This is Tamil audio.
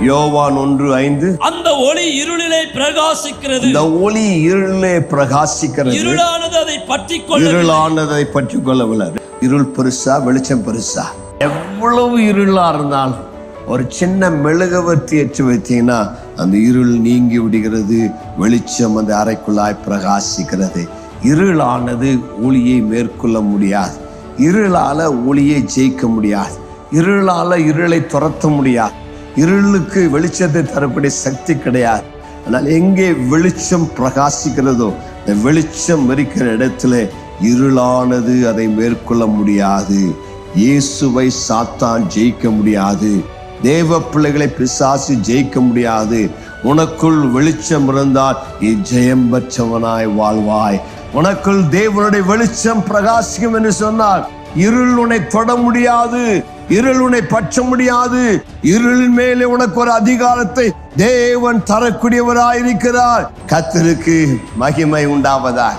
யோவான் 1:5. அந்த ஒளி இருளிலே பிரகாசிக்கிறது. இந்த ஒளி இருளிலே பிரகாசிக்கிறது. இருளானது அதை பற்றிக் கொள்ளவில்லை. இருள் பெருசா, வெளிச்சம் பெருசா? எவ்வளவு இருளா இருந்தாலும் ஒரு சின்ன மெழுகுவர்த்தி ஏற்றி வைத்தீங்கன்னா அந்த இருள் நீங்கி விடுகிறது. வெளிச்சம் அந்த அறைக்குள்ளாய் பிரகாசிக்கிறது. இருளானது ஒளியை மேற்கொள்ள முடியாது. இருளால ஒளியை ஜெயிக்க முடியாது. இருளால இருளை துரத்த முடியாது. இருளுக்கு வெளிச்சத்தை தரக்கூடிய சக்தி கிடையாது. ஆனால் எங்கே வெளிச்சம் பிரகாசிக்கிறதோ, இந்த வெளிச்சம் இருக்கிற இடத்துல இருளானது அதை மேற்கொள்ள முடியாது. இயேசுவை சாத்தான் ஜெயிக்க முடியாது. தேவ பிள்ளைகளை பிசாசு ஜெயிக்க முடியாது. உனக்குள் வெளிச்சம் இருந்தால் நீ ஜெயம் பெற்றவனாய் வாழ்வாய். உனக்குள் தேவனுடைய வெளிச்சம் பிரகாசிக்கும் என்று சொன்னால் இருள் உன்னை தொட முடியாது. இருள் உன்னை பற்ற முடியாது. இருளின் மேலே உனக்கு ஒரு அதிகாரத்தை தேவன் தரக்கூடியவராயிருக்கிறார். கர்த்தருக்கு மகிமை உண்டாவதாக.